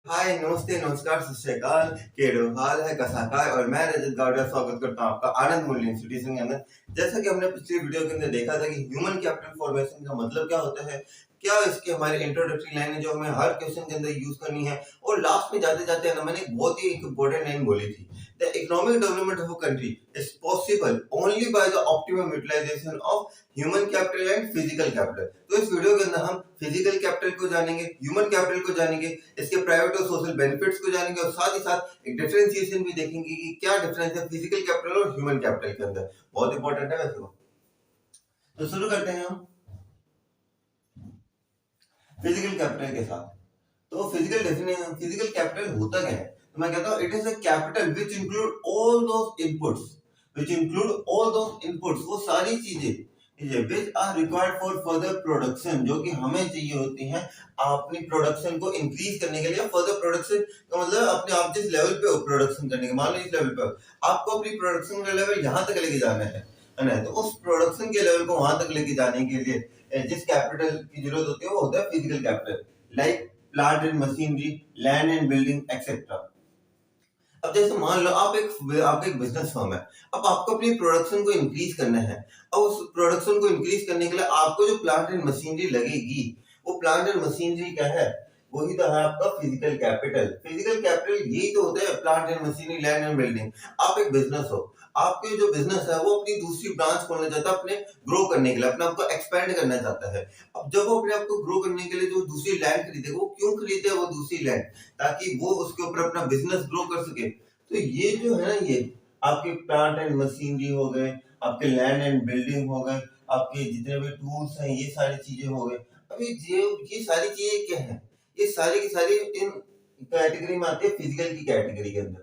हाय, नमस्ते, नमस्कार, सत श्री अकाल। केड़ो हाल है कसाका और मैं रजत गावड़ा स्वागत करता हूं आपका आनंद मूल्य इंस्टीट्यूशन के अंदर। जैसा कि हमने पिछली वीडियो के अंदर देखा था कि ह्यूमन कैपिटल फॉर्मेशन का मतलब क्या होता है, क्या इसके हमारे इंट्रोडक्टरी लाइन है जो हमें हर क्वेश्चन के अंदर यूज करनी है। और लास्ट में जाते जाते ना मैंने एक बहुत ही इंपॉर्टेंट लाइन बोली थी, the economic development of a country is possible only by the optimum utilisation of human capital and physical capital. तो इस वीडियो के अंदर हम फिजिकल कैपिटल को जानेंगे, ह्यूमन कैपिटल को जानेंगे, इसके प्राइवेट और सोशल बेनिफिट्स को जानेंगे और साथ ही साथ एक डिफरेंशिएशन भी देखेंगे कि क्या डिफरेंस है फिजिकल कैपिटल और ह्यूमन कैपिटल के अंदर। बहुत इंपॉर्टेंट है वैसे वो। तो शुरू करते हैं हम फिजिकल कैपिटल के साथ। तो फिजिकल कैपिटल होता क्या है? तो मैं कहता हूं it is a capital which include all those inputs, वो सारी चीजें which are required for further production, जो कि हमें चाहिए होती हैं अपनी प्रोडक्शन को इंक्रीज करने के लिए। फर्दर प्रोडक्शन का मतलब अपने आप जिस लेवल पे हो प्रोडक्शन करने के, मान लो इस लेवल पे आपको अपनी प्रोडक्शन का लेवल यहाँ तक लेके जाना है ना, तो उस प्रोडक्शन के लेवल को वहां तक लेके जाने के लिए जिस कैपिटल की जरूरत होती है वो होता है physical capital, like plant and machinery, land and building etcetera. अब जैसे मान लो आपका एक बिजनेस फर्म है, अब आपको अपनी प्रोडक्शन को इंक्रीज करना है। अब उस प्रोडक्शन को इंक्रीज करने के लिए आपको जो प्लांट एंड मशीनरी लगेगी, वो प्लांट एंड मशीनरी क्या है? वही तो है आपका फिजिकल कैपिटल। फिजिकल कैपिटल यही तो होता है, plant and machinery, land and building. आप एक बिजनेस हो, आपके जो बिजनेस है वो अपनी दूसरी ब्रांच खोलना चाहता है, अपने ग्रो करने के लिए, अपने आपको एक्सपेंड करना चाहता है। अब जब वो अपने आप को ग्रो करने के लिए जो दूसरी लैंड खरीदेगा, वो क्यों खरीदे वो दूसरी लैंड? ताकि वो उसके ऊपर अपना बिजनेस ग्रो कर सके। तो ये जो है ना, ये आपके प्लांट एंड मशीनरी हो गए, आपके लैंड एंड बिल्डिंग हो गए, आपके जितने भी टूल्स हैं, ये सारी चीजें हो गए। अभी ये सारी चीजें क्या है? ये सारी की सारी इन कैटेगरी में आती है, फिजिकल की कैटेगरी के अंदर।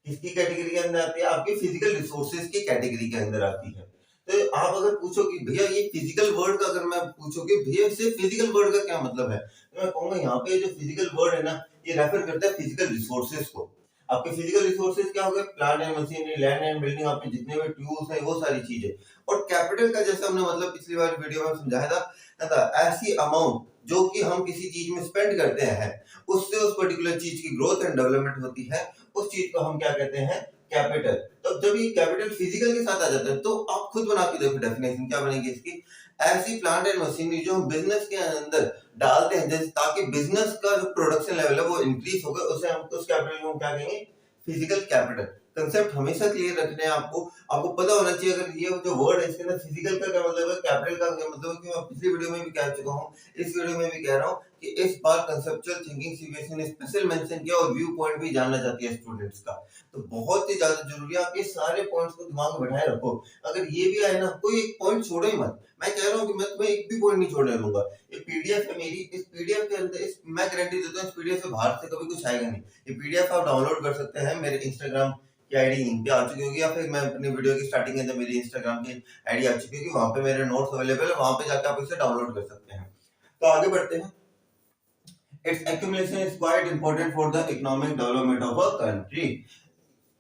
किसकी कैटेगरी के अंदर आती है? आपकी फिजिकल रिसोर्सेज की कैटेगरी के अंदर आती है। तो आप अगर पूछो कि भैया ये फिजिकल वर्ड का, अगर मैं पूछो कि भैया इससे फिजिकल वर्ड का क्या मतलब है, तो मैं कहूंगा यहाँ पे जो फिजिकल वर्ड है ना, ये रेफर करता है फिजिकल रिसोर्सेज को। आपके फिजिकल रिसोर्सेज क्या हो गए? Plant and machinery, land and building, आपके जितने भी टूल्स हैं, वो सारी चीजें। और कैपिटल का जैसे हमने मतलब पिछली बार वीडियो में समझाया था ऐसी अमाउंट जो कि हम किसी चीज में स्पेंड करते हैं, उससे उस पर्टिकुलर चीज की ग्रोथ एंड डेवलपमेंट होती है, उस चीज को हम क्या कहते हैं? कैपिटल। तो जब ये कैपिटल फिजिकल के साथ आ जाता है, तो आप खुद बना के देखो डेफिनेशन क्या बनेगी इसकी। ऐसी प्लांट एंड मशीनरी जो हम बिजनेस के अंदर डालते हैं, जैसे ताकि बिजनेस का जो प्रोडक्शन लेवल है वो इंक्रीज होगा, उसे हम उस कैपिटल को क्या कहेंगे? Physical capital. कंसेप्ट हमेशा क्लियर रखने हैं आपको। आपको पता होना चाहिए अगर ये जो वर्ड है इसके अंदर फिजिकल का क्या मतलब है, कैपिटल का क्या मतलब है, कि मैं पिछली वीडियो में भी कह चुका हूँ, इस वीडियो में भी कह रहा हूँ कि इस बार कंसेप्चुअल थिंकिंग सीबीएसई ने स्पेशल मेंशन किया और व्यू पॉइंट भी जानना चाहती है स्टूडेंट्स का। तो बहुत ही ज्यादा जरूरी है, आप ये सारे पॉइंट्स को दिमाग में बैठाए रखो। अगर ये भी आए ना, कोई एक पॉइंट छोड़ो ही मत। मैं कह रहा हूँ कि मैं तुम्हें एक भी पॉइंट नहीं छोड़ने दूंगा। ये पीडीएफ है मेरी, इस पीडीएफ के अंदर मैं गारंटी देता हूँ इस पीडीएफ से बाहर से कभी कुछ आएगा नहीं। ये पीडीएफ आप डाउनलोड कर सकते हैं, मेरे इंस्टाग्राम की आईडी यहीं पे आ चुकी होगी, या फिर मैं अपनी वीडियो की स्टार्टिंग के अंदर मेरी इंस्टाग्राम की आईडी आ चुकी होगी, वहां पे मेरे नोट्स अवेलेबल है, वहां पे जाकर आप इसे डाउनलोड कर सकते हैं। तो आगे बढ़ते हैं। It's accumulation is quite important for the economic development of a country.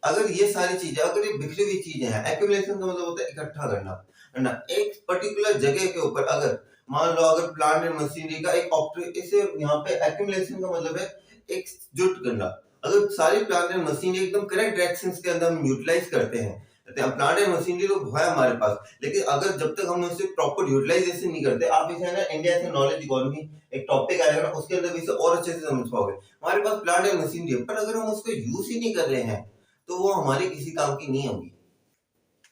अगर ये सारी चीजें, अगर ये बिखरी हुई चीजें हैं, एक्यूमुलेशन का मतलब होता है इकट्ठा करना, है ना, एक पर्टिकुलर जगह के ऊपर। अगर मान लो अगर प्लांट एंड मशीनरी का एक इसे यहाँ पे एक्यूमुलेशन का मतलब है एकजुट करना। अगर सारी प्लांट एंड मशीनरी एकदम करेक्ट डायरेक्शंस के अंदर हम यूटिलाइज करते हैं, प्लांट एंड मशीनरी तो है हमारे पास, लेकिन अगर जब तक हम इसे प्रॉपर यूटिलाइजेशन नहीं करते, आप इसे ना इंडिया से नॉलेज इकोनॉमी एक टॉपिक आएगा ना, उसके अंदर भी इसे और अच्छे से समझ पाओगे। हमारे पास प्लांट एंड मशीनरी है, पर अगर हम उसको यूज ही नहीं कर रहे हैं तो वो हमारे किसी काम की नहीं होगी।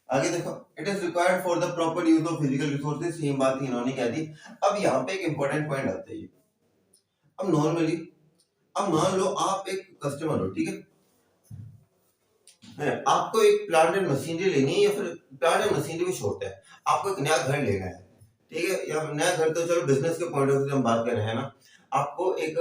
आगे देखो, it is required for the proper use of physical resources, ये बात इन्होंने कह दी। अब यहाँ पे एक इंपॉर्टेंट पॉइंट आता है। अब नॉर्मली, अब मान लो आप एक कस्टमर हो, ठीक है, आपको एक प्लांट एंड मशीनरी लेनी है, या फिर प्लांट एंड मशीनरी भी छोड़ते हैं, आपको एक नया घर लेना है, ठीक है, या नया घर तो चलो बिजनेस के पॉइंट ऑफ व्यू से हम बात कर रहे हैं ना। आपको एक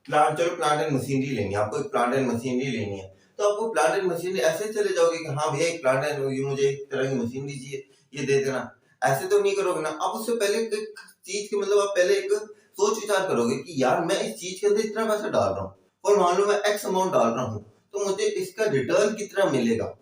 प्लांट एंड मशीनरी लेनी है, आपको एक प्लांट एंड मशीनरी लेनी है, तो आपको प्लांट एंड मशीनरी ऐसे चले जाओगे कि हाँ भैया एक प्लांट एंड मुझे एक तरह की मशीनरी चाहिए, ये दे देना, ऐसे तो नहीं करोगे ना। अब उससे पहले एक चीज के मतलब आप पहले एक सोच विचार करोगे कि यार मैं इस चीज के अंदर इतना पैसा डाल रहा हूँ, और मान लो मैं एक्स अमाउंट डाल रहा हूँ, तो मुझे इसका रिटर्न कितना मिलेगा,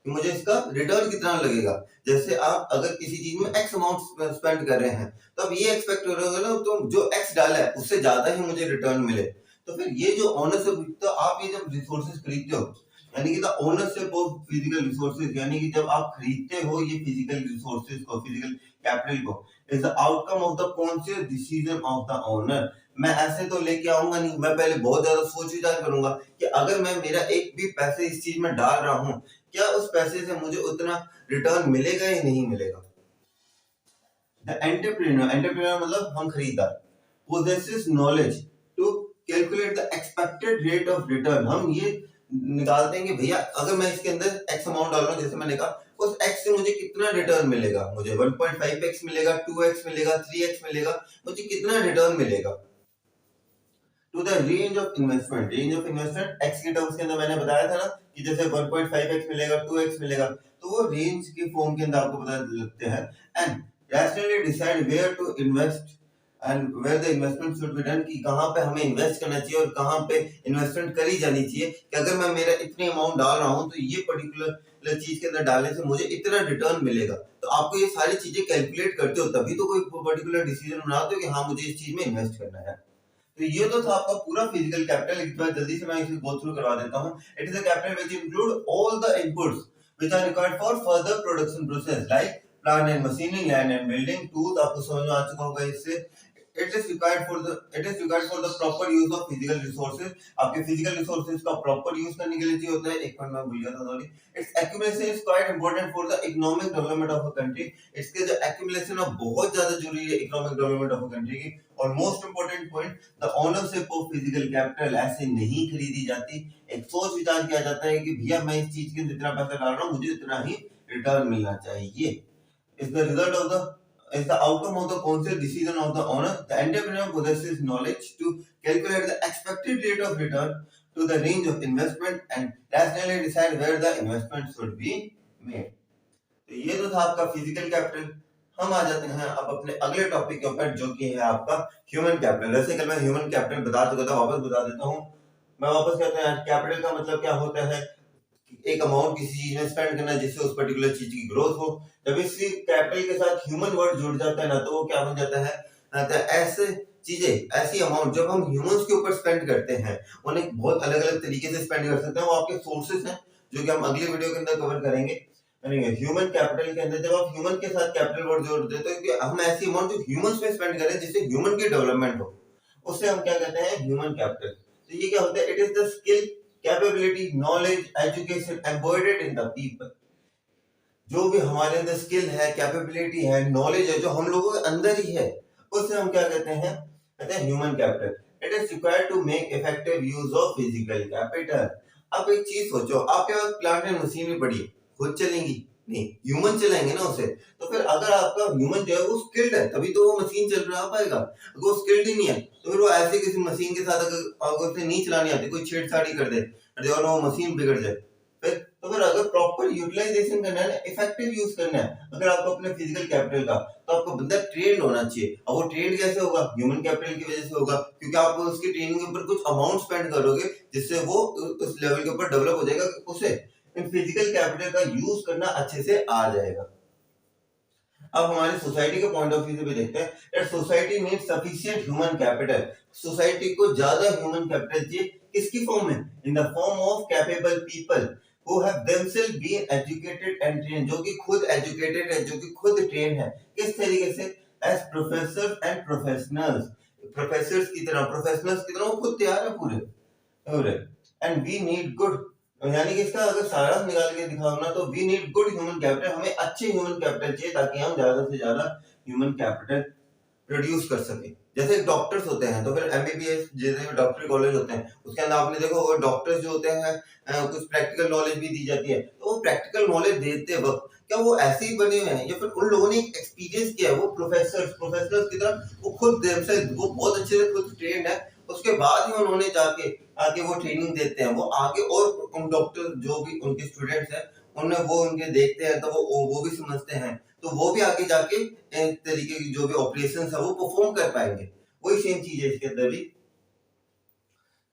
मुझे इसका रिटर्न कितना लगेगा। जैसे आप अगर किसी चीज में एक्स अमाउंट स्पेंड कर रहे हैं, तो अब ये एक्सपेक्ट कर रहे हो ना, तो जो एक्स डाला है उससे ज्यादा ही मुझे रिटर्न मिले। तो तो फिर ये जो ओनरशिप, तो आप ये जब रिसोर्सेज खरीदते हो, यानी कि the ownership of physical resources, यानी कि जब आप खरीदते हो ये फिजिकल रिसोर्सेज को, फिजिकल कैपिटल को, is the outcome of the conscious decision of the owner. मैं ऐसे तो लेके आऊंगा नहीं, मैं पहले बहुत ज्यादा सोच विचार करूंगा कि अगर मैं मेरा एक भी पैसे इस चीज में डाल रहा हूं, क्या उस पैसे से मुझे उतना रिटर्न मिलेगा या नहीं मिलेगा। द एंटरप्रेन्योर मतलब हम खरीदार, possesses knowledge to calculate the expected rate of return। हम ये निकालते हैं कि भैया अगर मैं इसके अंदर x अमाउंट डाल रहा हूँ, जैसे मैंने कहा, उस x से मुझे कितना रिटर्न मिलेगा, मुझे 1.5x मिलेगा, 2x मिलेगा, 3x मिलेगा, मुझे कितना रिटर्न मिलेगा। To the range of investment, range of investment x के टर्म्स के अंदर मैंने बताया था ना कि जैसे 1.5x मिलेगा, 2x मिलेगा, तो वो रेंज के फॉर्म के अंदर आपको पता लगते हैं। And rationally decide where to invest and where the investment should be done, कि कहां पे हमें इन्वेस्ट करना चाहिए और कहां पे इन्वेस्टमेंट करी जानी चाहिए, कि अगर मैं मेरा इतनी अमाउंट डाल रहा हूं तो ये पर्टिकुलर चीज के अंदर डालने से मुझे इतना रिटर्न मिलेगा। तो आपको ये सारी चीजें कैलकुलेट करते हो तभी तो कोई पर्टिकुलर डिसीजन बनाते हो कि हाँ मुझे इस चीज में इन्वेस्ट करना है। तो ये तो था आपका पूरा फिजिकल कैपिटल। एक बार जल्दी से मैं इसे गो थ्रू करवा देता हूं। It is a capital which include all the inputs which are required for further production process like plant and machinery, land and building, tools, आपको समझ में आ चुका होगा इससे। It is required for the proper use of physical resources। आपके physical resources का proper use करने के लिए चाहिए होता है। एक पॉइंट मैं भूल गया था, sorry. Its accumulation is quite important for the economic development of a country। इसके जो accumulation है बहुत ज्यादा जरूरी है economic development of a country की। और most important point, the ownership of physical capital ऐसे नहीं खरीदी जाती। एक सोच विचार किया जाता है कि भैया मैं इस चीज के जितना पैसा डाल रहा हूँ मुझे इतना ही रिटर्न मिलना चाहिए। Is the result of the is the outcome of the conscious decision of the owner। The entrepreneur possesses knowledge to calculate the expected rate of return to the range of investment and rationally decide where the investment should be made। तो ये तो था आपका physical capital. हम आ जाते हैं अब अपने अगले टॉपिक के ऊपर जो कि है आपका ह्यूमन कैपिटल। वैसे कल मैं ह्यूमन कैपिटल बता चुका था, वापस बता देता हूँ। मैं वापस कहता हूँ कैपिटल का मतलब क्या होता है, एक अमाउंट किसी चीज में स्पेंड करना जिससे उस पर्टिकुलर चीज की ग्रोथ हो। जब इसी कैपिटल के साथ ह्यूमन वर्ड जुड़ जाता है ना, तो वो क्या बन जाता है, तो ऐसे चीजें, ऐसी अमाउंट जब हम ह्यूमंस के ऊपर स्पेंड करते हैं, उन्हें बहुत अलग अलग तरीके से स्पेंड कर सकते हैं। वो आपके सोर्सेस हैं जो कि हम अगली वीडियो के अंदर कवर करेंगे। ह्यूमन कैपिटल के अंदर जब आप ह्यूमन के साथ कैपिटल वर्ड जोड़ देते हो कि हम ऐसी अमाउंट जो ह्यूमंस में स्पेंड करें जिससे ह्यूमन की डेवलपमेंट हो, उससे हम क्या कहते हैं, ह्यूमन कैपिटल। तो ये क्या होता है, it is the skill, capability, knowledge, education embodied in the people. जो भी हमारे अंदर स्किल है, कैपेबिलिटी है, नॉलेज है, जो हम लोगों के अंदर ही है, उससे हम क्या कहते हैं, कहते हैं human capital. It is required to make effective use of physical capital. अब एक चीज सोचो, आपके पास प्लांट एंड मशीनरी पड़ी है, खुद चलेंगी नहीं, ह्यूमन चलाएंगे ना उसे। तो फिर अगर आपका ह्यूमन जो है वो स्किल्ड है तभी तो वो मशीन चल रहा पाएगा। अगर वो स्किल्ड ही नहीं है तो फिर वो ऐसे किसी मशीन के साथ अगर उसे नहीं चलानी आती, कोई छेड़छाड़ी कर दे और वो मशीन बिगड़ जाए, फिर अगर प्रॉपर यूटिलाइजेशन करना है ना, इफेक्टिव यूज करना है अगर आपको अपने फिजिकल कैपिटल का, तो आपको बंदा ट्रेंड होना चाहिए। अब वो ट्रेंड कैसे होगा, ह्यूमन कैपिटल की वजह से होगा, क्योंकि आप उसकी ट्रेनिंग के ऊपर कुछ अमाउंट स्पेंड करोगे जिससे वो उस लेवल के ऊपर डेवलप हो जाएगा, उसे फिजिकल कैपिटल का यूज करना अच्छे से आ जाएगा। अब हमारे सोसाइटी के पॉइंट ऑफ व्यू से भी देखते हैं that society needs sufficient human capital. Society को ज्यादा ह्यूमन कैपिटल चाहिए, किसकी फॉर्म में, in the form of capable people who have themselves been educated and trained, जो कि खुद एजुकेटेड है, जो कि खुद ट्रेन है। किस तरीके से, as professors and professionals, professors की तरह, प्रोफेशनल्स की तरह वो खुद तैयार है पूरे। एंड वी नीड गुड, यानी कि इसका अगर सारा निकाल के दिखाओ ना, तो we need good human capital. हमें अच्छे ह्यूमन कैपिटल चाहिए ताकि हम ज्यादा से ज्यादा ह्यूमन कैपिटल प्रोड्यूस कर सके। जैसे डॉक्टर्स होते हैं तो फिर एमबीबीएस जैसे डॉक्टरी कॉलेज होते हैं, उसके अंदर आपने देखो वो डॉक्टर्स जो होते हैं कुछ प्रैक्टिकल नॉलेज भी दी जाती है। तो वो प्रैक्टिकल नॉलेज देते वक्त क्या वो ऐसे ही बने हुए हैं या फिर उन लोगों ने एक्सपीरियंस किया है, वो प्रोफेसर्स की तरह वो खुद वो बहुत अच्छे से खुद ट्रेंड है, उसके बाद ही उन्होंने जाके आगे वो ट्रेनिंग देते हैं। वो आगे और उन डॉक्टर जो भी उनके स्टूडेंट्स हैं उन्हें वो उनके देखते हैं तो वो भी समझते हैं, तो वो भी आगे जाके इस तरीके की जो भी ऑपरेशंस है वो परफॉर्म कर पाएंगे। वही सेम चीज है इसके अंदर भी।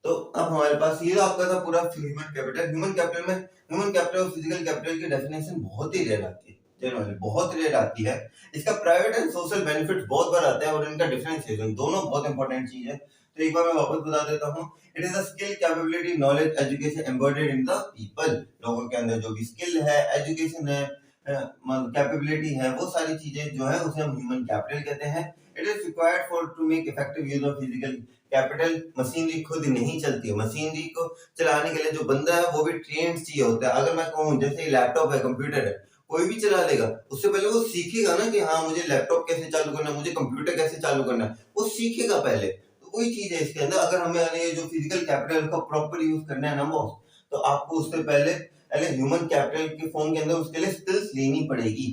तो अब हमारे पास ये आपका था पूरा ह्यूमन कैपिटल। ह्यूमन कैपिटल में ह्यूमन कैपिटल और फिजिकल कैपिटल की डेफिनेशन बहुत ही रेयर आती है, जनरली बहुत रेयर आती है। इसका प्राइवेट एंड सोशल बेनिफिट्स बहुत बार आता है और इनका डिफरेंशिएशन दोनों बहुत इंपॉर्टेंट चीज है। तो तो एक बार मैं वापस बता देता हूँ, it is a skill, capability, knowledge, education embedded in the people. लोगों के अंदर जो भी स्किल है, एजुकेशन है, कैपेबिलिटी है, वो सारी चीजें जो है उसे हम ह्यूमन कैपिटल कहते हैं। It is required for to make effective use of physical capital. Machinery खुद नहीं चलती है, मशीनरी को चलाने के लिए जो बंदा है वो भी ट्रेन चाहिए होता है। अगर मैं कहूँ जैसे लैपटॉप है, कंप्यूटर है, कोई भी चला लेगा, उससे पहले वो सीखेगा ना कि हाँ मुझे लैपटॉप कैसे चालू करना है, मुझे कंप्यूटर कैसे चालू करना है, वो सीखेगा पहले। तो वही चीज है इसके अंदर, अगर हमें ये जो फिजिकल कैपिटल का प्रॉपर यूज करना है ना बॉस, तो आपको उससे पहले पहले ह्यूमन कैपिटल के फॉर्म के अंदर उसके लिए स्किल्स लेनी पड़ेगी।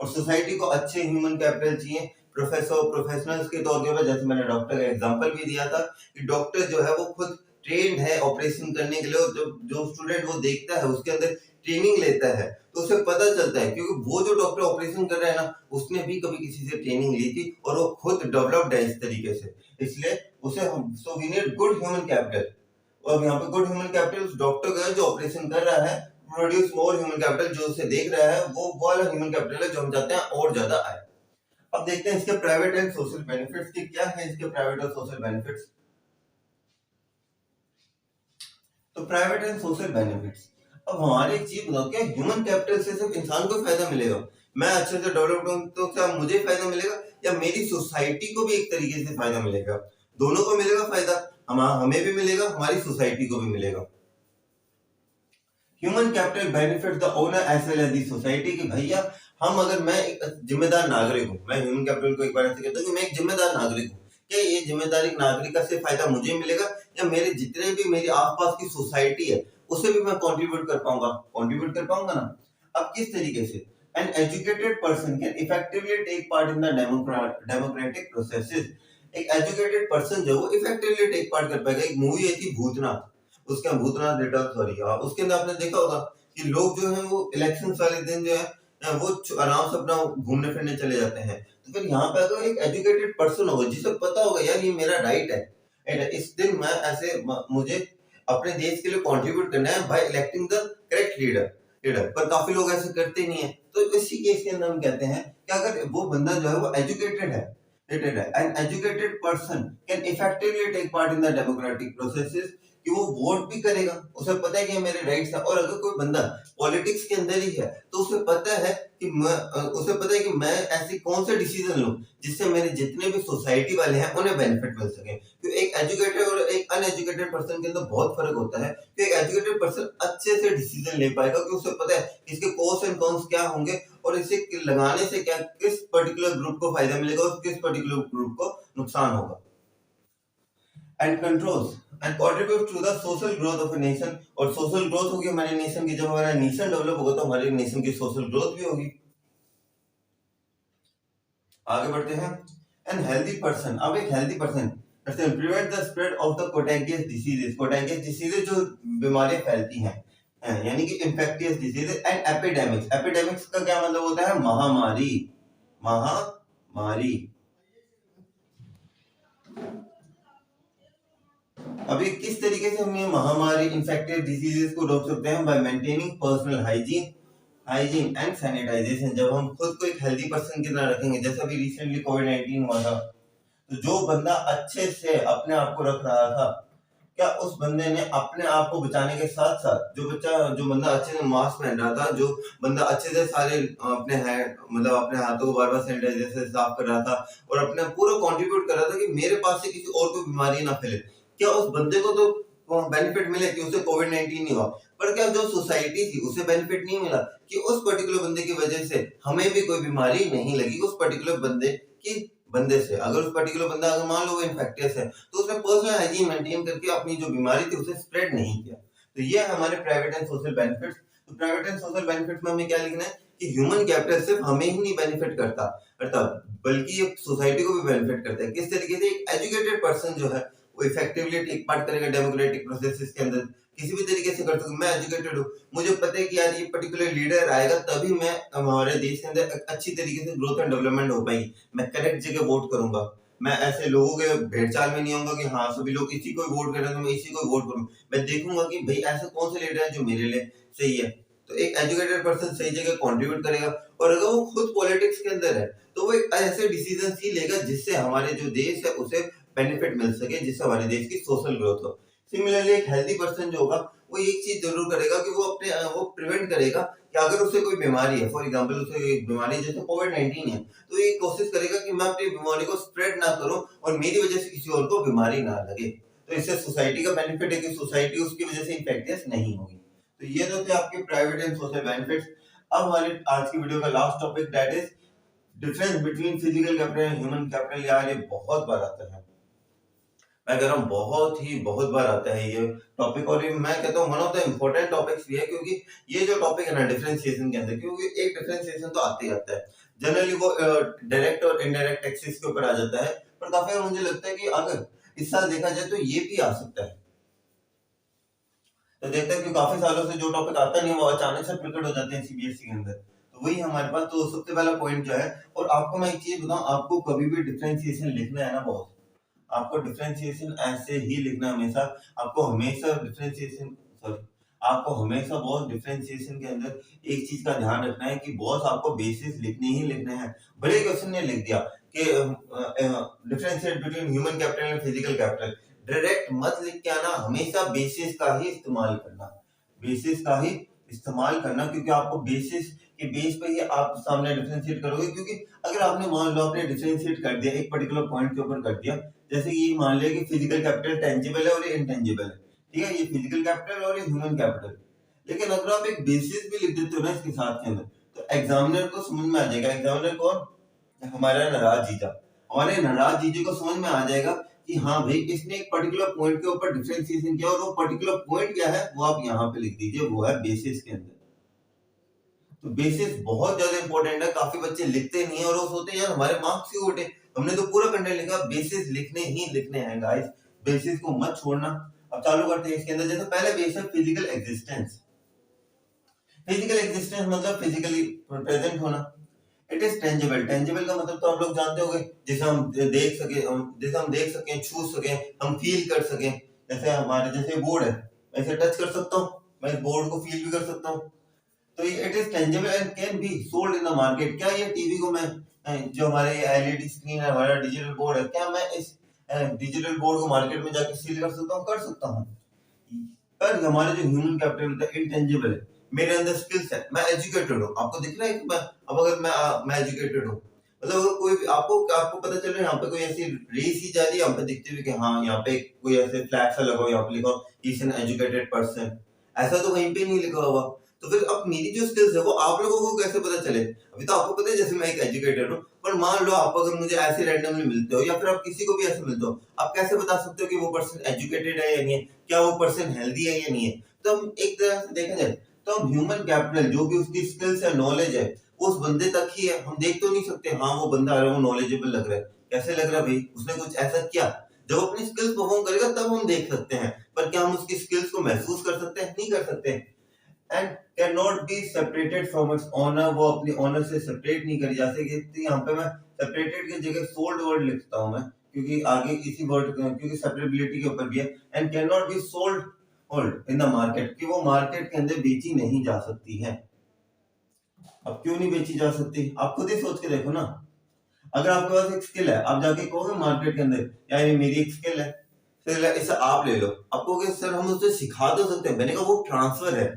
और सोसाइटी को अच्छे ह्यूमन कैपिटल चाहिए, प्रोफेशनल्स के तौर पर। जैसे मैंने डॉक्टर का एग्जांपल भी दिया था कि डॉक्टर जो है वो खुद ट्रेंड है ऑपरेशन करने के लिए, और जो स्टूडेंट वो देखता है उसके अंदर ट्रेनिंग लेता है, तो उसे पता चलता है, क्योंकि वो जो डॉक्टर ऑपरेशन कर रहा है ना, उसने भी कभी किसी से ट्रेनिंग ली थी और वो खुद डेवलप्ड है इस तरीके से। इसलिए उसे हम so we need good human capital. और यहाँ पे गुड ह्यूमन कैपिटल उस डॉक्टर का है जो ऑपरेशन कर रहा है, प्रोड्यूस मोर ह्यूमन कैपिटल जो उसे देख रहा है, वो वाला ह्यूमन कैपिटल है जो हम चाहते हैं और ज्यादा आए। अब देखते हैं इसके प्राइवेट एंड सोशल बेनिफिट्स की क्या है, इसके प्राइवेट और सोशल बेनिफिट्स। तो प्राइवेट एंड सोशल बेनिफिट्स, अब हमारे एक चीज बताओ, क्या ह्यूमन कैपिटल से सिर्फ इंसान को फायदा मिलेगा? मैं अच्छे से डेवलप हूं तो क्या मुझे फायदा मिलेगा, या मेरी सोसाइटी को भी एक तरीके से फायदा मिलेगा? दोनों को मिलेगा फायदा, हमें भी मिलेगा, हमारी सोसाइटी को भी मिलेगा। Human capital benefit the owner as well as the society. कि भैया हम, अगर मैं एक जिम्मेदार नागरिक हूँ, मैं ह्यूमन कैपिटल को एक बार ऐसे कहता हूँ कि मैं एक जिम्मेदार नागरिक हूँ, क्या ये जिम्मेदारी नागरिक का से फायदा मुझे मिलेगा, या मेरे जितने भी मेरी आसपास की सोसाइटी है उसे भी मैं कंट्रीब्यूट कर पाऊंगा? कंट्रीब्यूट कर पाऊंगा ना। अब किस तरीके से? An educated person can effectively take part in the democratic processes. एक एजुकेटेड पर्सन जो वो इफेक्टिवली टेक पार्ट कर पाएगा। एक मूवी आई थी भूतनाथ, उसके भूतनाथ रिटर्न, सॉरी, उसके अंदर आपने देखा होगा कि लोग जो है वो इलेक्शन वाले दिन जो है वो आराम से अपना घूमने फिरने चले जाते हैं। तो फिर यहाँ पे अगर एक एजुकेटेड पर्सन होगा जिसे पता होगा यार ये मेरा राइट है, इस दिन मैं ऐसे मुझे अपने देश के लिए कंट्रीब्यूट करना है by electing the correct leader, पर काफी लोग ऐसे करते नहीं है। तो इसी केस के अंदर हम कहते हैं कि अगर वो बंदा जो है वो एजुकेटेड है, an educated person can effectively take part in the democratic processes, कि वो वोट भी करेगा, उसे पता है कि मेरे राइट्स है। और अगर कोई बंदा पॉलिटिक्स के अंदर ही है तो उसे पता है कि मैं ऐसे कौन से डिसीजन लूं जिससे मेरे जितने भी सोसाइटी वाले हैं उन्हें बेनिफिट मिल सके। तो एक एजुकेटेड और एक अनएजुकेटेड पर्सन के अंदर बहुत फर्क होता है। तो एक एजुकेटेड पर्सन अच्छे से डिसीजन ले पाएगा कि उसे पता है इसके कोस एंड कॉन्स क्या होंगे, और इसे लगाने से क्या किस पर्टिकुलर ग्रुप को फायदा मिलेगा और किस पर्टिकुलर ग्रुप को नुकसान होगा। And controls and contribute to the social growth of a nation. और सोशल ग्रोथ होगी हमारे नेशन की, जब हमारा नेशन डेवलप होगा तो हमारे नेशन की सोशल ग्रोथ भी होगी। आगे बढ़ते हैं। एन हेल्दी पर्सन, अब एक healthy person prevent the spread of the contagious diseases। contagious diseases जो बीमारियां फैलती हैं, यानी कि इंफेक्टियस डिजीजेस एंड एपिडेमिक्स। एपिडेमिक्स का क्या मतलब होता है? महामारी। महामारी। अभी किस तरीके से हम ये महामारी इंफेक्टियस डिजीजेस को रोक सकते हैं? By maintaining personal hygiene and sanitisation. जब हम खुद को एक हेल्दी पर्सन की तरह रखेंगे, जैसे अभी रिसेंटली कोविड-19 हुआ था, तो जो बंदा अच्छे से अपने आप को रख रहा था, क्या उस बंदे ने अपने आप को बचाने के साथ साथ जो बंदा अच्छे से मास्क पहन रहा था, जो बंदा अच्छे से सारे अपने अपने हाथों को बार बार सैनिटाइजर से साफ कर रहा था और अपने पूरा कंट्रीब्यूट कर रहा था कि मेरे पास से किसी और को बीमारी ना फैले, क्या उस बंदे को तो बेनिफिट मिले कि उसे कोविड-19 नहीं हुआ? पर क्या जो सोसाइटी थी उसे बेनिफिट नहीं मिला कि उस पर्टिकुलर बंदे की वजह से हमें भी कोई बीमारी नहीं लगी उस पर्टिकुलर बंदे से? अगर उस पर्टिकुलर बंदा अगर मान लो वो इन्फेक्टियस है तो उसने पर्सनल हाइजीन मेंटेन करके अपनी जो बीमारी थी उसे स्प्रेड नहीं किया। तो ये है हमारे प्राइवेट एंड सोशल बेनिफिट्स। तो प्राइवेट एंड सोशल बेनिफिट्स में हमें क्या लिखना है कि ह्यूमन कैपिटल सिर्फ हमें ही नहीं बेनिफिट करता बल्कि ये सोसाइटी को भी बेनिफिट करता है। किस तरीके से? एक एजुकेटेड पर्सन जो है वो इफेक्टिवली टेक पार्ट करेगा डेमोक्रेटिक प्रोसेसेस के अंदर, किसी भी तरीके से कर सकूं। मैं एजुकेटेड हूँ, मुझे पता है कि यार ये पर्टिकुलर लीडर आएगा तभी मैं हमारे देश के अंदर अच्छी तरीके से ग्रोथ एंड डेवलपमेंट हो पाएगी। मैं करेक्ट जगह वोट करूंगा, मैं ऐसे लोगों के भेड़चाल में नहीं आऊंगा कि हाँ सभी लोग इसी को वोट कर रहे हैं तो मैं इसी को वोट करूं। मैं देखूंगा कि भाई ऐसे कौन से लीडर है जो मेरे लिए सही है। तो एक एजुकेटेड पर्सन सही जगह कंट्रीब्यूट करेगा, और अगर वो खुद पॉलिटिक्स के अंदर है तो वो एक ऐसे डिसीजन ही लेगा जिससे हमारे जो देश है उसे बेनिफिट मिल सके, जिससे हमारे देश की सोशल ग्रोथ हो। सिमिलरली एक हेल्दी पर्सन जो होगा वो एक चीज जरूर करेगा कि वो प्रिवेंट करेगा कि अगर उसे कोई बीमारी है, फॉर एग्जांपल उसे एक बीमारी जैसे कोविड-19 है, तो ये कोशिश करेगा कि मैं अपनी बीमारी को स्प्रेड ना करूं और मेरी वजह से किसी और को बीमारी ना लगे। तो इससे सोसाइटी का बेनिफिट है कि सोसाइटी उसकी वजह से इन्फेक्टियस नहीं होगी। तो ये तो थे आपके प्राइवेट एंड सोशल बेनिफिट्स। अब हमारे आज की वीडियो का last topic, that is difference between physical capital and human capital. यार ये बहुत बार आता है, मैं कह रहा हूँ बहुत बार आता है ये टॉपिक, और ये मैं कहता हूँ one of the important topics भी है, क्योंकि ये जो टॉपिक है ना डिफरेंशिएशन के अंदर, क्योंकि एक डिफरेंशिएशन तो आते ही आता है, जनरली वो डायरेक्ट और इनडायरेक्ट टैक्सेस के ऊपर आ जाता है, पर काफी बार मुझे लगता है कि अगर इस साल देखा जाए तो ये भी आ सकता है। तो देखते हैं कि काफी सालों से जो टॉपिक आता नहीं है वो अचानक से प्रकट हो जाते हैं सीबीएसई के अंदर, तो वही हमारे पास। तो सबसे पहला पॉइंट जो है, और आपको मैं एक चीज बताऊं, आपको कभी भी डिफरेंशिएशन लिखना है ना बहुत, आपको डिफरेंशिएशन ऐसे ही लिखना हमेशा, आपको हमेशा डिफरेंशिएशन सॉरी आपको हमेशा बॉस डिफरेंशिएशन के अंदर एक चीज का ध्यान रखना है कि बॉस आपको बेसिस लिखने ही लिखने हैं। भले क्वेश्चन ने लिख दिया कि differentiate between human capital and physical capital, direct मत लिख के आना, हमेशा बेसिस का ही इस्तेमाल करना, बेसिस का ही इस्तेमाल करना, क्योंकि आपको बेसिस के बेस पे ही आप सामने डिफरेंशिएट करोगे। क्योंकि अगर आपने मान लो आपने डिफरेंशिएट कर दिया एक पर्टिकुलर पॉइंट के ऊपर कर दिया, जैसे ये मान लिया कि फिजिकल कैपिटल टेंजिबल है और ये इंटेंजिबल है, ठीक है, ये फिजिकल कैपिटल और ये ह्यूमन कैपिटल, लेकिन अगर आप एक बेसिस भी लिख देते हो ना इसके साथ के अंदर, तो एग्जामिनर को समझ में आ जाएगा। एग्जामिनर कौन? हमारा नाराज जीजा, हमारे नाराज जीजे को समझ में आ जाएगा कि हाँ भाई इसने एक पर्टिकुलर पॉइंट के ऊपर डिफरेंशिएशन किया, और वो पर्टिकुलर पॉइंट क्या है वो आप यहाँ पे लिख दीजिए, वो है बेसिस के अंदर। तो बेसिस बहुत ज्यादा इंपॉर्टेंट है, काफी बच्चे लिखते नहीं है और वो सोचते हैं यार हमारे मार्क्स क्यों उठे, हमने तो पूरा कंटेंट लिखा। बेसिस लिखने ही लिखने हैं गाइस, बेसिस को मत छोड़ना। अब चालू करते हैं इसके अंदर। जैसे पहले बेस है फिजिकल एग्जिस्टेंस। फिजिकल एग्जिस्टेंस मतलब फिजिकली प्रेजेंट होना। इट इज टेंजिबल, टेंजिबल का मतलब तो आप लोग जानते होंगे, जैसे हम देख सके, छू सके, हम फील कर सके। जैसे हमारे जैसे बोर्ड है, मैं इसे टच कर सकता हूँ, मैं इस बोर्ड को फील भी कर सकता हूँ। तो ये it is tangible and can be sold in the market. क्या ये टीवी को मैं जो हमारे एलईडी स्क्रीन है, हमारा डिजिटल बोर्ड है, क्या मैं इस डिजिटल बोर्ड को मार्केट में जाकर सेल कर सकता हूँ? कर सकता हूँ। पर हमारे जो ह्यूमन कैपिटल होता है इनटेंजिबल है, मेरे अंदर स्किल्स है, मैं एजुकेटेड हूँ। आपको दिख रहा है कि अब अगर मैं एजुकेटेड हूँ, मतलब अगर कोई आपको आपको पता चल रहा है यहाँ पे कोई ऐसी रेस ही जा रही है, यहाँ पे दिखते हुए कि हाँ यहाँ पे कोई ऐसे फ्लैग सा लगा हो, यहाँ पे लिखा हो इज एन एजुकेटेड पर्सन, ऐसा तो कहीं पे नहीं लिखा हुआ। तो फिर अब मेरी जो स्किल्स है वो आप लोगों को कैसे पता चले? अभी तो आपको पता है जैसे मैं एक एजुकेटेड हूँ, पर मान लो आप अगर मुझे ऐसे रैंडमली मिलते हो या फिर आप किसी को भी ऐसे मिलते हो, आप कैसे बता सकते हो कि वो पर्सन एजुकेटेड है या नहीं है, क्या वो पर्सन हेल्दी है या नहीं है? तो हम एक तरह से देखा जाए तो हम ह्यूमन कैपिटल जो भी उसकी स्किल्स है, नॉलेज है, वो उस बंदे तक ही है। हम देख तो नहीं सकते हाँ वो बंदा आ रहा है, वो नॉलेजेबल लग रहा है, कैसे लग रहा है भाई, उसने कुछ ऐसा किया। जब अपनी स्किल्स परफॉर्म करेगा तब हम देख सकते हैं, पर क्या हम उसकी स्किल्स को महसूस कर सकते हैं? नहीं कर सकते। And can not be separated from its owner, वो अपनी ओनर से सेपरेट नहीं करी जा सकती। तो यहाँ पे मैं सेपरेटेड की जगह सोल्ड वर्ड लिखता हूँ मैं, क्योंकि आगे इसी वर्ड क्योंकि सेपरेबिलिटी के ऊपर भी है। And can not be sold hold in the market, कि वो मार्केट के अंदर बेची नहीं जा सकती है। अब क्यों नहीं बेची जा सकती? आप खुद ही सोच के देखो ना। अगर आपके पास एक स्किल है, आप जाके कहोगे मार्केट के अंदर यार ये मेरी एक स्किल है, फिर इसे आप ले लो, आप कहोगे सर हम उसे सिखा तो सकते हैं, मैंने कहा वो ट्रांसफर है।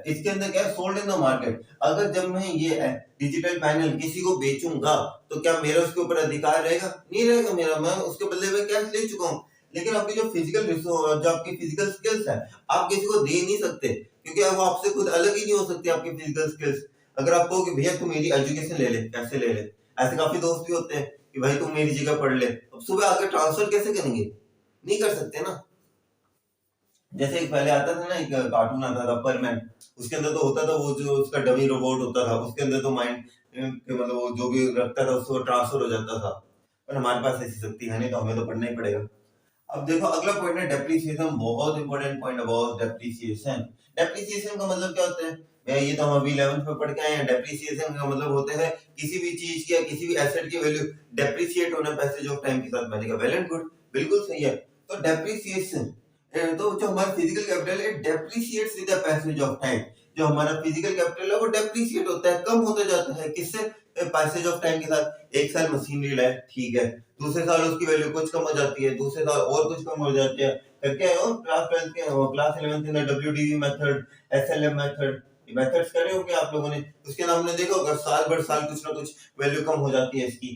इसके अंदर क्या है? Sold in the market. अगर जब मैं ये डिजिटल पैनल किसी को बेचूंगा तो क्या मेरा उसके ऊपर अधिकार रहेगा? नहीं रहेगा मेरा, मैं उसके बदले में कैश ले चुका हूँ। लेकिन आपकी जो आपकी फिजिकल स्किल्स है आप किसी को दे नहीं सकते, क्योंकि वो आपसे खुद अलग ही नहीं हो सकती आपकी फिजिकल स्किल्स। अगर आप कहो कि भैया तू मेरी एजुकेशन ले ले, कैसे ले ले? ऐसे काफी दोस्त भी होते हैं कि भाई तुम मेरी जगह पढ़ ले, अब सुबह आके ट्रांसफर कैसे करेंगे? नहीं कर सकते ना। जैसे एक पहले आता था ना, एक कार्टून आता था परमैन, उसके अंदर तो होता था वो जो उसका डमी रोबोट होता था, उसके अंदर तो माइंड मतलब वो जो भी रखता था उसको ट्रांसफर हो जाता था। पर हमारे पास ऐसी शक्ति है नहीं, तो हमें तो पढ़ना ही पड़ेगा। अब देखो अगला पॉइंट है डेप्रिसिएशन, बहुत important point about depreciation. Depreciation का मतलब क्या होता है? भैया ये तो हम अभी 11th में पढ़ के आए हैं। डेप्रिसिएशन का मतलब होता है किसी भी चीज की या किसी भी एसेट की वैल्यू डेप्रिसिएट होना पैसेज ऑफ टाइम के साथ। मैंने कहा वेल एंड गुड, बिल्कुल सही है। तो डेप्रिसिएशन तो जो हमारा फिजिकल कैपिटल है depreciates with the passage of time. जो हमारा फिजिकल कैपिटल है वो डेप्रिसिएट होता है, कम होता जाता है। किससे? पैसेज ऑफ टाइम के साथ एक साल मशीनरी लाए, ठीक है, दूसरे साल उसकी वैल्यू कुछ कम हो जाती है, दूसरे साल और कुछ कम हो जाती है, करके क्लास 12 के क्लास 11 में WDV method, SLM method, methods करे होंगे आप लोगों ने, उसके नाम ने देखा होगा, साल भर साल कुछ ना कुछ वैल्यू कम हो जाती है इसकी।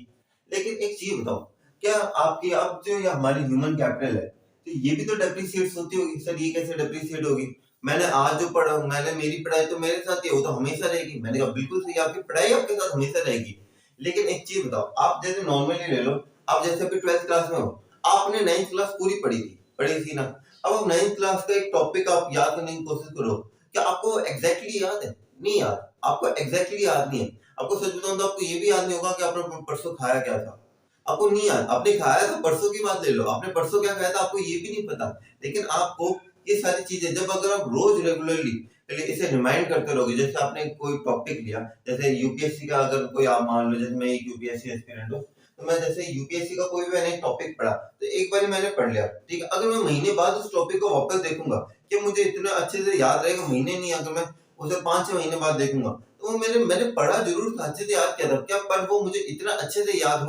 लेकिन एक चीज बताओ, क्या आपकी अब जो ये हमारी ह्यूमन कैपिटल है, तो ये भी तो डेप्रिसिएट होती होगी, सर ये कैसे डेप्रिसिएट होगी? मैंने आज जो पढ़ा, मैंने मेरी पढ़ाई तो मेरे साथ ही, वो तो हमेशा रहेगी। मैंने कहा बिल्कुल सही, आपकी पढ़ाई आपके साथ हमेशा रहेगी। लेकिन एक चीज बताओ, आप जैसे नॉर्मली ले लो, आप जैसे अभी 12th क्लास में हो, आपने 9th क्लास पूरी पढ़ी थी ना, अब 9th क्लास का एक टॉपिक आप याद करने की कोशिश करो, क्या आपको एग्जैक्टली याद है? नहीं याद, आपको एग्जैक्टली याद नहीं है। आपको सच बताऊं तो आपको ये भी याद नहीं होगा कि आपने परसों खाया क्या था, आपको नहीं याद। आपने खाया तो परसों की बात ले लो, आपने परसों क्या खाया था आपको ये भी नहीं पता। लेकिन आपको ये सारी चीजें जब अगर आप रोज रेगुलरली इसे रिमाइंड करते रहोगे, जैसे आपने कोई टॉपिक लिया, जैसे यूपीएससी का अगर कोई आप मान लो, जैसे मैं एक यूपीएससी एस्पिरेंट हूँ, तो मैं जैसे यूपीएससी का कोई भी मैंने टॉपिक पढ़ा, तो एक बार मैंने पढ़ लिया, ठीक है, अगर मैं महीने बाद उस टॉपिक को वापस देखूंगा, कि मुझे इतना अच्छे से याद रहेगा? महीने नहीं, अगर मैं उसे 5-6 महीने बाद देखूंगा, तो वो मैंने पढ़ा जरूर था, अच्छे से याद किया था क्या, पर वो मुझे इतना अच्छे से याद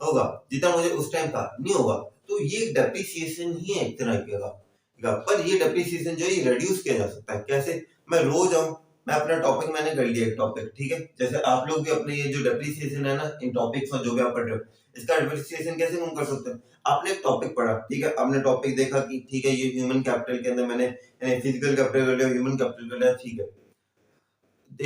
होगा जितना मुझे उस टाइम था नहीं होगा। तो ये डेप्रिसिएशन ही है एक तरह का, पर ये डेप्रिसिएशन जो है रिड्यूस किया जा सकता है। कैसे? मैं रोज आऊं, मैं अपना टॉपिक मैंने कर लिया एक टॉपिक, ठीक है, जैसे आप लोग भी अपने ये जो डेप्रिसिएशन है ना इन टॉपिक्स में जो भी आप पढ़ रहे हो, इसका डेप्रिसिएशन कैसे कम कर सकते हैं? आपने एक टॉपिक पढ़ा, ठीक है, आपने टॉपिक देखा कि ठीक है ये ह्यूमन कैपिटल के अंदर मैंने फिजिकल कैपिटल कर लिया, ह्यूमन कैपिटल कर लिया, ठीक है,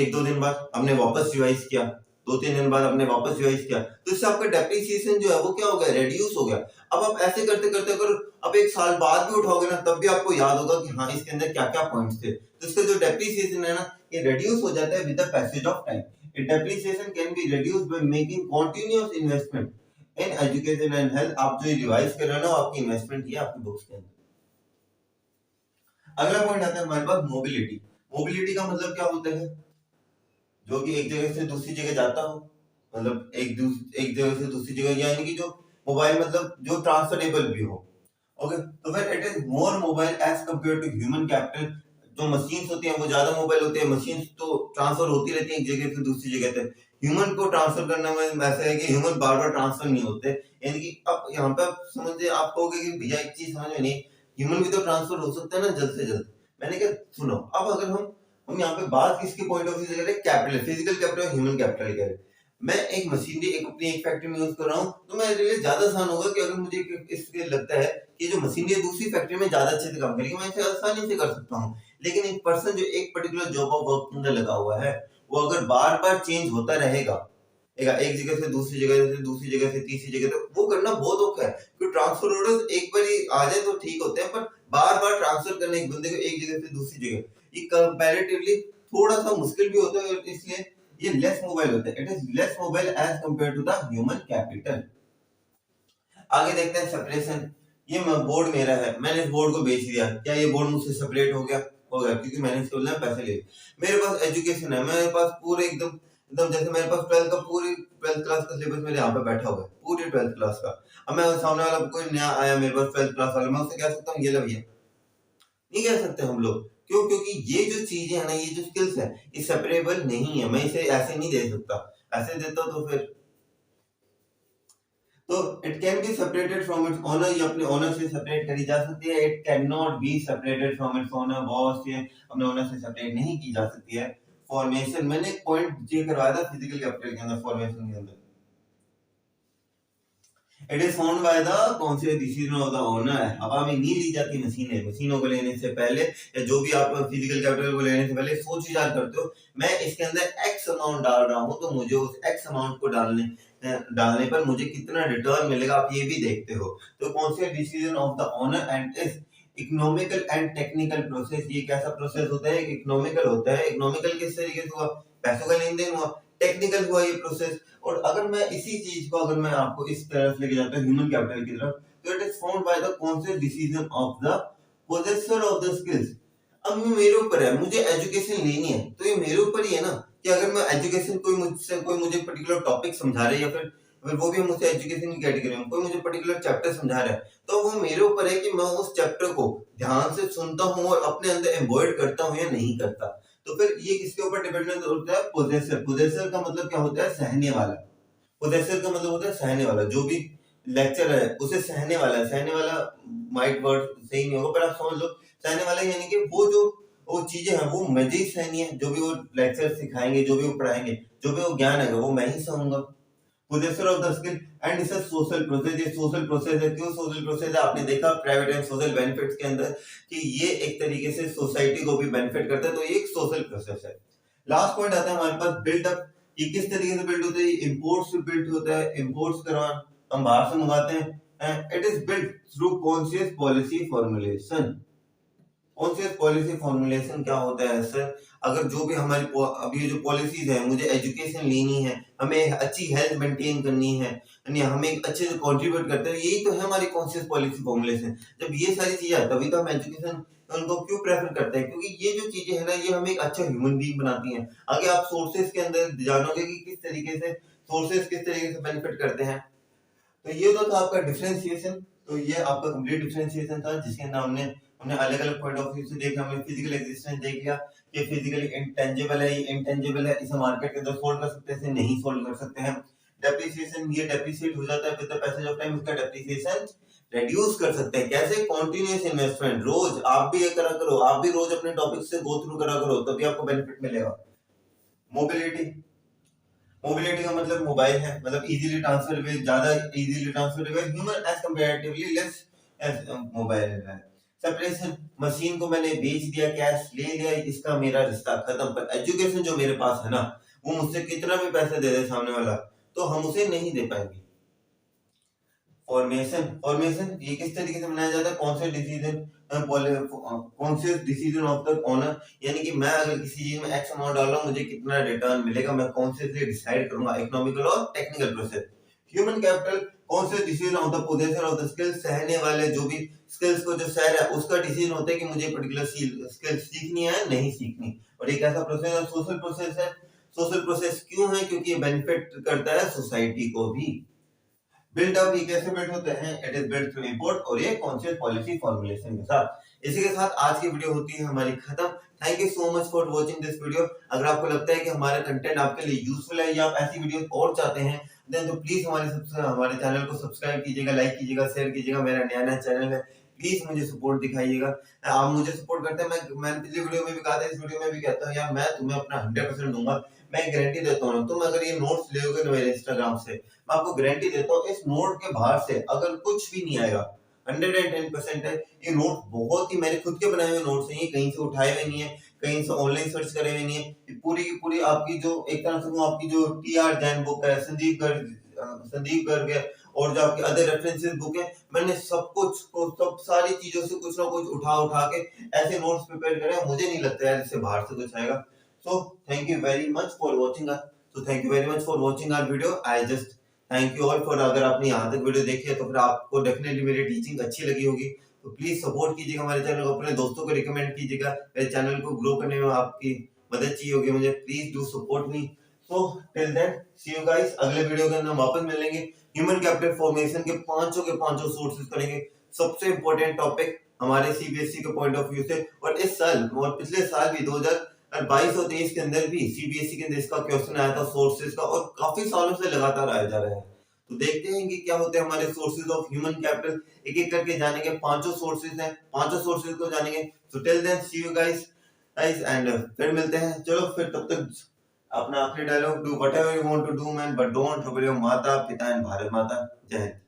1-2 दिन बाद हमने वापस रिवाइज किया, 2-3 दिन बाद हमने वापस रिवाइज किया, तो इससे आपका डेप्रिसिएशन जो है वो क्या हो गया? रिड्यूस हो गया। अब आप ऐसे करते करते अगर अब 1 साल बाद भी उठाओगे ना, तब भी आपको याद होगा कि हाँ इसके अंदर क्या क्या पॉइंट्स थे। तो इसका जो डेप्रिसिएशन है ना, ये रिड्यूस हो जाता है with the passage of time. A depreciation can be reduced by making continuous investment in education and health. आप जो रिवाइज कर रहे हो ना, आपकी इन्वेस्टमेंट ही है आपकी बुक्स के अंदर। अगला पॉइंट आता है हमारे पास मोबिलिटी। मोबिलिटी का मतलब क्या होता है? जो कि एक जगह से दूसरी जगह जाता हो, मतलब एक जगह से दूसरी जगह, यानी कि जो मोबाइल मतलब जो ट्रांसफरेबल भी हो। ओके, तो फिर it is more mobile as compare to human capital. जो मशीन्स होती हैं वो ज्यादा मोबाइल होती है, मशीन्स तो ट्रांसफर होती रहती है एक जगह से दूसरी जगह तक। ह्यूमन को ट्रांसफर करने में ऐसा है कि ह्यूमन बार बार ट्रांसफर नहीं होते, यानी कि अब यहाँ पे आप समझे, आप कहोगे कि भैया एक चीज समझ में नहीं, ह्यूमन भी तो ट्रांसफर हो सकता है ना जल्द से जल्द। मैंने कहा सुनो, अब अगर हम यहाँ पे बात किसके पॉइंट ऑफ व्यू से करें? Capital, physical capital, human capital करें। मैं एक मशीनरी एक अपनी एक फैक्ट्री में यूज कर रहा हूँ, तो मेरे लिए ज्यादा आसान होगा कि अगर मुझे इसके लगता है कि जो मशीनरी है दूसरी फैक्ट्री में ज्यादा अच्छे से काम करेगी, मैं इसे आसानी से कर सकता हूँ। लेकिन एक पर्सन जो एक पर्टिकुलर जॉब ऑफ वर्क के अंदर लगा हुआ है, वो अगर बार बार चेंज होता रहेगा, एक जगह से दूसरी जगह से तीसरी जगह तक, वो करना बहुत औखा है। क्योंकि ट्रांसफर ऑर्डर एक बार ही आ जाए तो ठीक होते हैं, पर बार बार ट्रांसफर करने एक बंदे को एक जगह से दूसरी जगह, ये कंपैरेटिवली थोड़ा सा मुश्किल भी होता है, और इसलिए ये लेस मोबाइल होता है। It is less mobile as compare to the human capital. आगे देखते हैं सेपरेशन। ये बोर्ड मेरा है, मैंने इस बोर्ड को बेच दिया, क्या ये बोर्ड मुझसे सेपरेट हो गया? हो गया, क्योंकि मैंने इसके बदले पैसे लिए। मेरे पास एजुकेशन है, मेरे पास पूरे एकदम एकदम जैसे मेरे पास 12th का पूरी 12th क्लास का सिलेबस मेरे यहाँ पे बैठा हुआ है, पूरी 12th क्लास का। अब मैं सामने वाला कोई नया आया मेरे पास 12th क्लास वाला, मैं उससे कह सकता हूँ ये लो भैया? नहीं कह सकते हम लोग। क्यों? क्योंकि ये जो चीजें है ना, ये जो स्किल्स है, ये सेपरेबल नहीं है। मैं इसे ऐसे नहीं दे सकता, ऐसे देता तो फिर तो it can be separated from its owner, ये अपने ओनर से सेपरेट करी जा सकती है। It can not be separated from its owner, boss से अपने ओनर से सेपरेट नहीं की जा सकती है। फॉर्मेशन, मैंने एक पॉइंट ये करवाया था फिजिकल कैपिटल के अंदर, फॉर्मेशन के अंदर, it is found by the conscious decision of the owner. हवा में नहीं ली जाती मशीनें, मशीनों को लेने से पहले या जो भी आप फिजिकल कैपिटल को लेने से पहले सोच विचार करते हो, मैं इसके अंदर एक्स अमाउंट डाल रहा हूँ, तो मुझे उस एक्स अमाउंट को डालने पर मुझे कितना रिटर्न मिलेगा, आप ये भी देखते हो। तो conscious decision of the owner and is economical and technical process. ये कैसा प्रोसेस होता है? इकोनॉमिकल होता है। इकोनॉमिकल किस तरीके से हुआ? पैसों का लेन देन हुआ। टेक्निकल हुआ ये प्रोसेस। और अगर मैं इसी चीज को अगर मैं आपको इस तरफ लेके जाता हूँ ह्यूमन कैपिटल की तरफ, तो it is found by the conscious decision of the possessor of the skills. अब मेरे ऊपर है, मुझे एजुकेशन लेनी है, तो ये मेरे ऊपर ही है ना कि अगर मैं एजुकेशन कोई मुझे पर्टिकुलर टॉपिक समझा रहा है, या फिर वो भी मुझसे एजुकेशन की कैटेगरी में कोई मुझे पर्टिकुलर चैप्टर समझा रहा है, तो वो मेरे ऊपर है कि मैं उस चैप्टर को ध्यान से सुनता हूँ और अपने अंदर एम्बॉयड करता हूँ या नहीं करता। तो फिर ये किसके ऊपर डिपेंडेंट होता है? पोजेसर। पोजेसर का मतलब क्या होता है? सहने वाला। पोजेसर का मतलब होता है सहने वाला, जो भी लेक्चर है उसे सहने वाला। सहने वाला माइट वर्ड सही नहीं होगा, पर आप समझ लो सहने वाला यानी कि वो चीजें हैं वो मुझे ही सहनी है। जो भी वो लेक्चर सिखाएंगे, जो भी वो पढ़ाएंगे, जो भी वो ज्ञान है वो मैं ही सहूंगा। Possessor of the skill and it's a social process. ये सोशल प्रोसेस है। क्यों सोशल प्रोसेस है? आपने देखा प्राइवेट एंड सोशल बेनिफिट्स के अंदर कि ये एक तरीके से सोसाइटी को भी बेनिफिट करता है, तो ये एक सोशल प्रोसेस है। लास्ट पॉइंट आता है हमारे पास बिल्डअप। ये किस तरीके से बिल्ड होता है? इंपोर्ट से बिल्ड होता है। इंपोर्ट्स करवा हम बाहर से मंगाते हैं। It is build through conscious policy formulation. Conscious policy formulation क्या होता है सर? अगर जो भी हमारी अभी जो पॉलिसीज है, मुझे एजुकेशन लेनी है, हमें अच्छी हेल्थ मेंटेन करनी है, यानी हमें एक अच्छे से कंट्रीब्यूट करते हैं, यही तो है हमारी कॉन्शियस पॉलिसी फॉर्मुलेशन। जब ये सारी चीजें है तभी तो हम एजुकेशन उनको क्यों प्रेफर करते हैं? क्योंकि ये जो चीजें है ना, ये हमें एक अच्छा ह्यूमन बीइंग बनाती हैं। आगे आप सोर्सेज के अंदर जानोगे कि किस तरीके से सोर्सेज किस तरीके से बेनिफिट करते हैं। तो ये तो था आपका डिफरेंशिएशन। तो ये आपका कंप्लीट डिफरेंशिएशन था, जिसके अंदर हमने अलग अलग पॉइंट ऑफ व्यू से देखा। हमने फिजिकल एग्जिस्टेंस देख लिया, ये फिजिकली इंटेंजिबल है, ये इंटेंजिबल है, इसे मार्केट के अंदर सोल्व कर सकते हैं, इसे नहीं सोल्व कर सकते हैं। डेप्रिसिएशन, ये डेप्रिसिएट हो जाता है with the passage of time, इसका डेप्रिसिएशन रिड्यूस कर सकते हैं। कैसे? Continuous investment. रोज आप भी ये करा करो, आप भी रोज अपने टॉपिक से गो थ्रू करा करो, तभी आपको बेनिफिट मिलेगा। मोबिलिटी। मोबिलिटी का मतलब मोबाइल है, मतलब इजीली ट्रांसफरेबल, ज्यादा easily transferable, human as comparatively less as mobile है। सेपरेशन, मशीन को मैंने बेच दिया, कैश ले लिया, इसका मेरा रिश्ता खत्म। पर एजुकेशन जो मेरे पास है ना, वो मुझसे कितना भी पैसा दे दे सामने वाला, तो हम उसे नहीं दे पाएंगे। फॉर्मेशन। फॉर्मेशन ये किस तरीके से बनाया जाता है? Conscious decision of the owner, यानी कि मैं अगर किसी चीज में एक्स अमाउंट डाल रहा हूँ, मुझे कितना रिटर्न मिलेगा, मैं कॉन्शियसली डिसाइड करूंगा। इकोनॉमिकल और technical process. Human capital, conscious decision of the possessor of the skill. सहने वाले जो भी स्किल्स को जो सह रहा है, उसका डिसीजन होता है कि मुझे पर्टिकुलर स्किल सीखनी है नहीं सीखनी। और एक ऐसा प्रोसेस है, सोशल प्रोसेस है। सोशल प्रोसेस क्यों है? क्योंकि ये बेनिफिट करता है सोसाइटी को भी। बिल्ड अप ये कैसे बिल्ड होते हैं? It is build through import, और ये कॉन्शियस पॉलिसी फॉर्मुलेशन के साथ। इसी के साथ आज की वीडियो होती है हमारी खत्म। Thank you so much for watching this video. अगर आपको लगता है कि हमारा कंटेंट आपके लिए यूजफुल है या आप ऐसी वीडियोस और चाहते हैं, देन तो प्लीज हमारे चैनल को सब्सक्राइब कीजिएगा, लाइक कीजिएगा, शेयर कीजिएगा। मेरा नया चैनल है, प्लीज मुझे सपोर्ट दिखाइएगा। आप मुझे सपोर्ट करते हैं, मैंने पिछली वीडियो में भी कहा था, इस वीडियो में भी कहता हूँ यार, मैं तुम्हें अपना 100% दूंगा। मैं गारंटी देता हूँ, तुम अगर ये नोट्स लोगे ना मेरे इंस्टाग्राम से, मैं आपको गारंटी देता हूँ इस नोट के बाहर से अगर कुछ भी नहीं आएगा, 110% है। ये नोट बहुत ही मैंने खुद के बनाए हुए नोट्स हैं, ये कहीं से उठाए हुए नहीं है, कहीं से ऑनलाइन सर्च करे हुए नहीं है। ये पूरी की पूरी आपकी जो एक तरह से आपकी जो टीआर जैन बुक है, संदीप गर्ग है, और जो आपके अदर रेफरेंसेस बुक है, मैंने सब सारी चीजों से कुछ ना कुछ उठा के ऐसे नोट्स प्रिपेयर करे। मुझे नहीं लगता यार इससे बाहर से कुछ आएगा। So thank you very much for watching us. So thank you very much for watching our video. I just thank you all for, अगर आपने यहाँ तक वीडियो देखी है तो फिर आपको डेफिनेटली मेरी टीचिंग अच्छी लगी होगी। तो प्लीज सपोर्ट कीजिएगा हमारे चैनल को, अपने दोस्तों को रिकमेंड कीजिएगा। मेरे चैनल को ग्रो करने में आपकी मदद चाहिए होगी मुझे। Please do support me. So till then see you guys, अगले वीडियो के अंदर वापस मिलेंगे। ह्यूमन कैपिटल फॉर्मेशन के पांचों सोर्सेज करेंगे। सबसे इंपॉर्टेंट टॉपिक हमारे सीबीएसई के पॉइंट ऑफ व्यू से, और इस साल और पिछले साल भी 2022 और 23 के अंदर भी सीबीएसई के अंदर इसका क्वेश्चन आया था सोर्सेज का, और काफी सालों से लगातार आया जा रहा है। तो देखते हैं कि क्या होते हैं हमारे सोर्सेज ऑफ ह्यूमन कैपिटल। एक एक करके जानेंगे। पांचों सोर्सेज हैं, पांचों सोर्सेज को जानेंगे। So till then see you guys and फिर मिलते हैं। चलो फिर तब तक अपना आखिरी dialogue, do whatever you want to do man, but don't forget your mata pita and Bharat माता। जय हिंद।